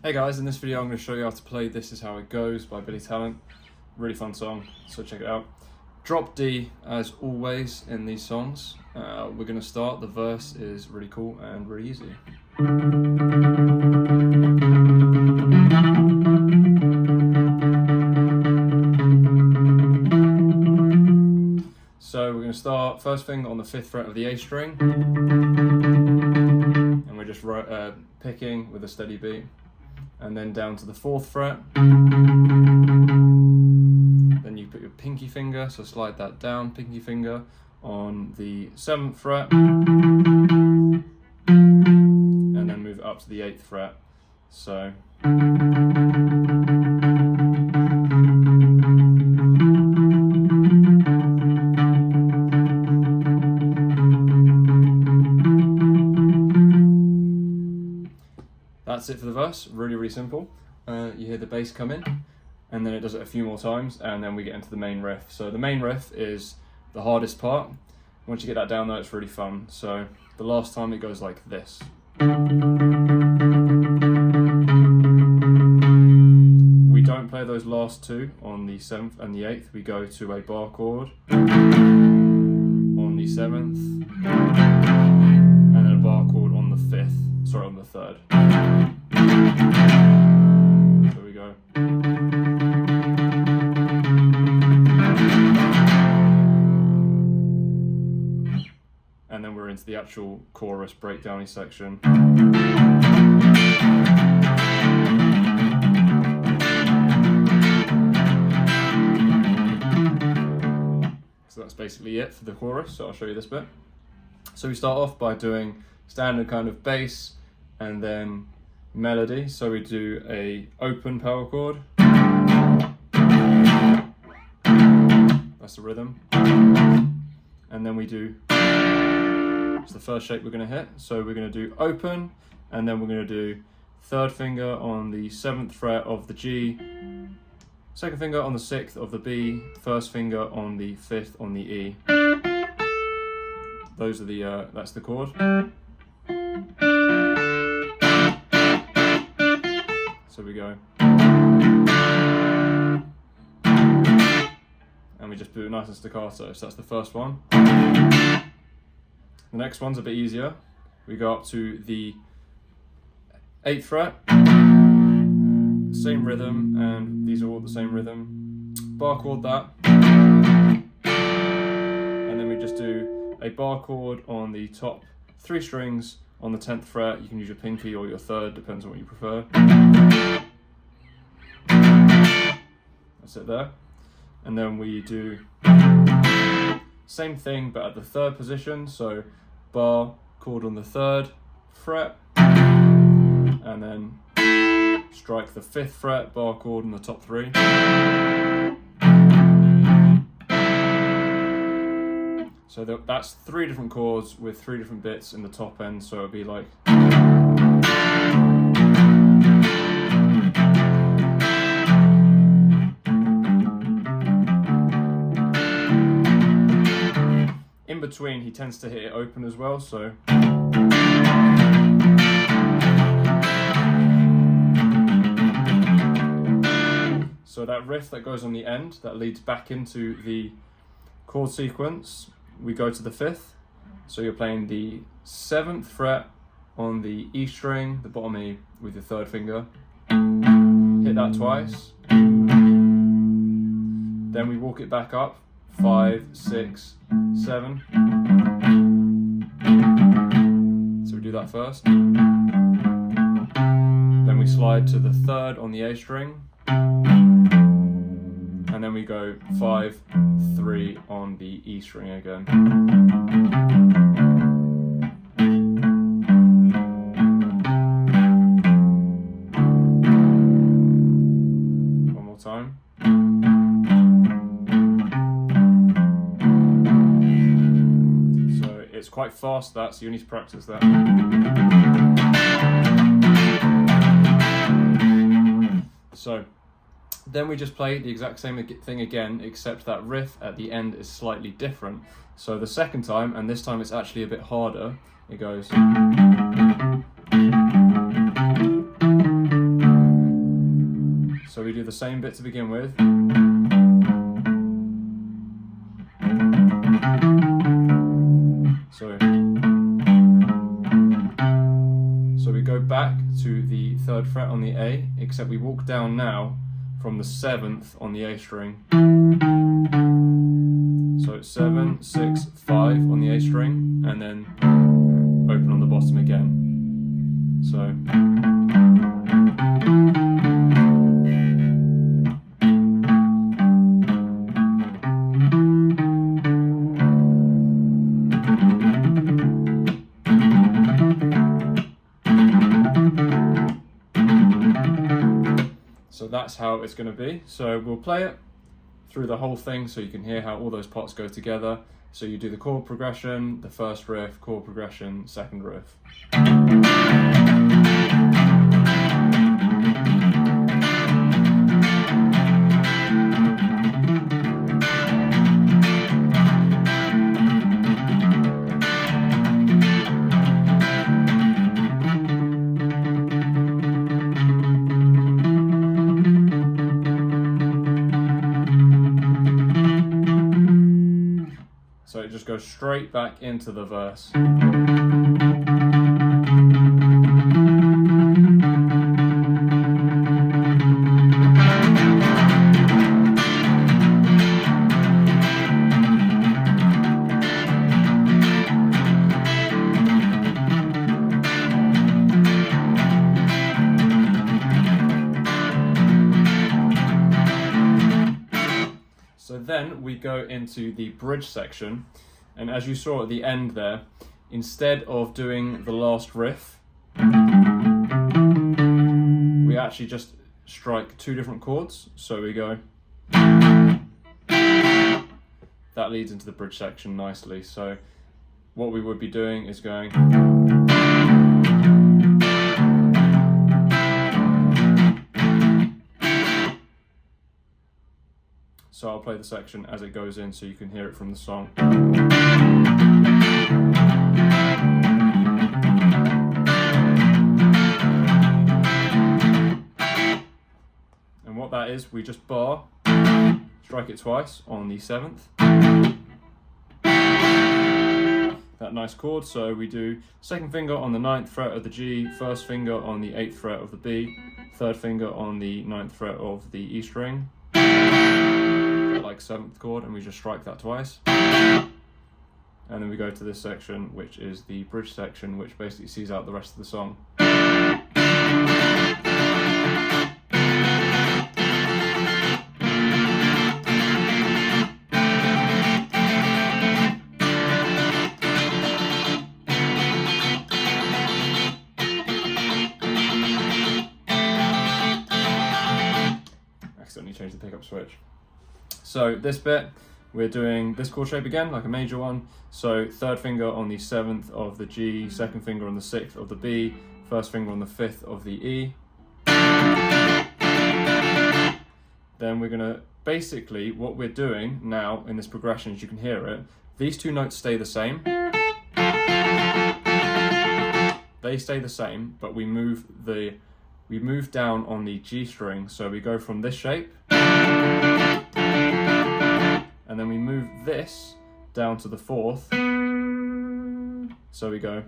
Hey guys, in this video I'm going to show you how to play This Is How It Goes by Billy Talent. Really fun song, so check it out. Drop D as always in these songs. We're going to start, the verse is really cool and really easy. So we're going to start first thing on the 5th fret of the A string, and we're just picking with a steady beat, and then down to the 4th fret. Then you put your pinky finger, so slide that down, pinky finger on the 7th fret, and then move it up to the 8th fret. So that's it for the verse, really simple. You hear the bass come in, and then it does it a few more times, and then we get into the main riff. So the main riff is the hardest part. Once you get that down though, it's really fun. So the last time it goes like this. We don't play those last two on the 7th and the 8th. We go to a bar chord on the 7th, and then a bar chord on the 5th, sorry, on the 3rd. So we go. And then we're into the actual chorus breakdowny section. So that's basically it for the chorus, so I'll show you this bit. So we start off by doing standard kind of bass and then melody. So we do a open power chord, that's the rhythm, and then we do, it's the first shape we're going to hit. So we're going to do open, and then we're going to do 3rd finger on the 7th fret of the G, 2nd finger on the 6th of the B, 1st finger on the 5th on the E. Those are the that's the chord. So we go, and we just do it nice and staccato. So that's the first one. The next one's a bit easier. We go up to the 8th fret, same rhythm, and these are all the same rhythm. Bar chord that, and then we just do a bar chord on the top 3 strings on the 10th fret. You can use your pinky or your 3rd, depends on what you prefer. That's it there. And then we do same thing but at the 3rd position, so bar chord on the 3rd fret, and then strike the 5th fret, bar chord on the top 3. So that's 3 different chords with 3 different bits in the top end, so it'll be like. In between, he tends to hit it open as well, so. So that riff that goes on the end, that leads back into the chord sequence, we go to the 5th. So you're playing the 7th fret on the E string, the bottom E, with your 3rd finger. Hit that twice. Then we walk it back up, 5, 6, 7. So we do that first. Then we slide to the 3rd on the A string. And then we go 5, 3 on the E string again. One more time. So it's quite fast that, so you need to practice that. So then we just play the exact same thing again, except that riff at the end is slightly different. So the second time, and this time it's actually a bit harder, it goes. same bit to begin with. So we go back to the 3rd fret on the A, except we walk down now from the 7th on the A string. So it's 7, 6, 5 on the A string, and then open on the bottom again. So that's how it's going to be. So we'll play it through the whole thing so you can hear how all those parts go together. So you do the chord progression, the first riff, chord progression, second riff. So it just goes straight back into the verse. So then we go into the bridge section, and as you saw at the end there, instead of doing the last riff, we actually just strike 2 different chords. So we go, that leads into the bridge section nicely. So what we would be doing is going, so I'll play the section as it goes in so you can hear it from the song. And what that is, we just bar, strike it twice on the 7th. That nice chord, so we do 2nd finger on the 9th fret of the G, 1st finger on the 8th fret of the B, 3rd finger on the 9th fret of the E string. Like 7th chord, and we just strike that twice, and then we go to this section, which is the bridge section, which basically sees out the rest of the song. Accidentally changed the pickup switch. So this bit, we're doing this chord shape again, like a major one. So 3rd finger on the 7th of the G, 2nd finger on the 6th of the B, 1st finger on the 5th of the E. Then we're gonna, basically what we're doing now in this progression, as you can hear it, these 2 notes stay the same. They stay the same, but we move down on the G string. So we go from this shape, and then we move this down to the 4th. So we go.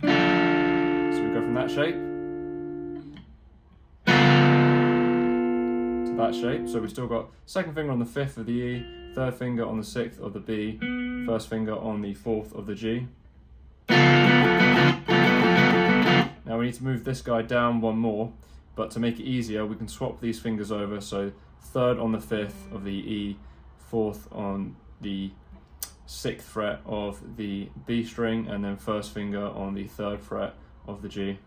So we go from that shape to that shape. So we've still got 2nd finger on the 5th of the E, 3rd finger on the 6th of the B, 1st finger on the 4th of the G. Now we need to move this guy down one more, but to make it easier, we can swap these fingers over. So 3rd on the 5th of the E, 4th on the 6th fret of the B string, and then 1st finger on the 3rd fret of the G.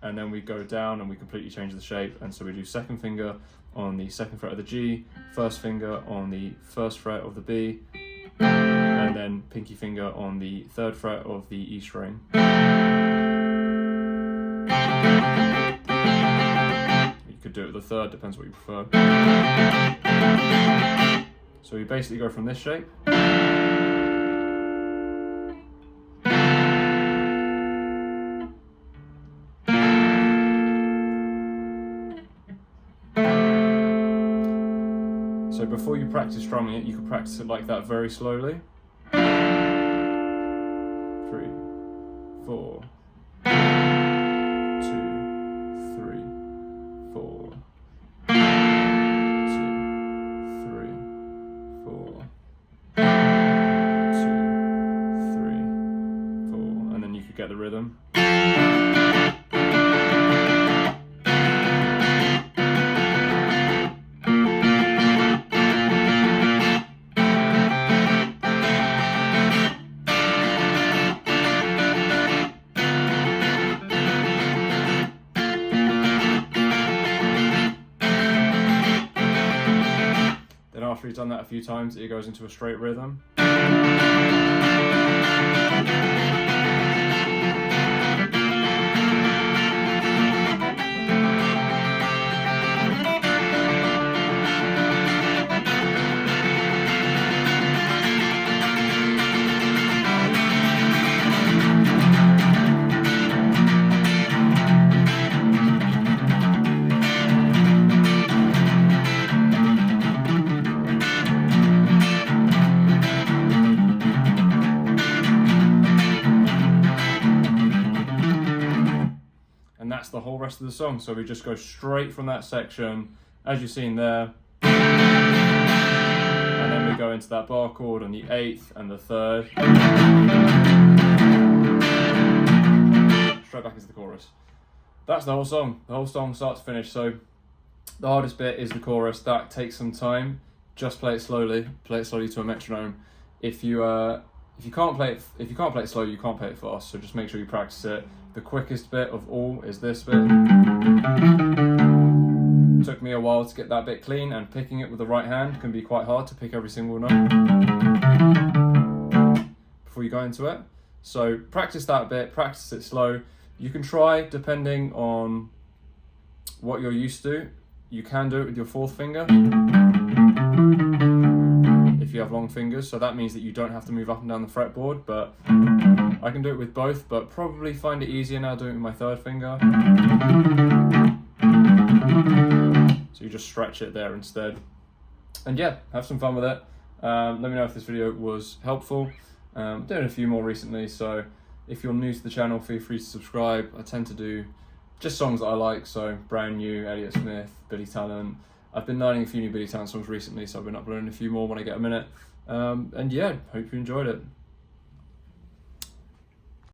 And then we go down and we completely change the shape, and so we do 2nd finger on the 2nd fret of the G, 1st finger on the 1st fret of the B, and then pinky finger on the 3rd fret of the E string. You could do it with the 3rd, depends what you prefer. So we basically go from this shape before you practice strumming it, you can practice it like that very slowly. 3, 4, 2, 3, 4, 2, 3, 4, 2, 3, 4, and then you could get the rhythm. Then after you've done that a few times, it goes into a straight rhythm. And that's the whole rest of the song. So we just go straight from that section, as you've seen there, and then we go into that bar chord on the 8th and the 3rd, straight back into the chorus. That's the whole song. The whole song start to finish. So the hardest bit is the chorus. That takes some time. Just play it slowly. Play it slowly to a metronome. If you can't play it slow, you can't play it fast. So just make sure you practice it. The quickest bit of all is this bit. Took me a while to get that bit clean, and picking it with the right hand can be quite hard to pick every single note before you go into it. So practice that bit, practice it slow. You can try, depending on what you're used to, you can do it with your 4th finger if you have long fingers, so that means that you don't have to move up and down the fretboard, but I can do it with both, but probably find it easier now doing it with my 3rd finger. So you just stretch it there instead. And yeah, have some fun with it. Let me know if this video was helpful. I'm doing a few more recently, so if you're new to the channel, feel free to subscribe. I tend to do just songs that I like, so Brand New, Elliott Smith, Billy Talent. I've been learning a few new Billy Talent songs recently, so I've been uploading a few more when I get a minute. And yeah, hope you enjoyed it.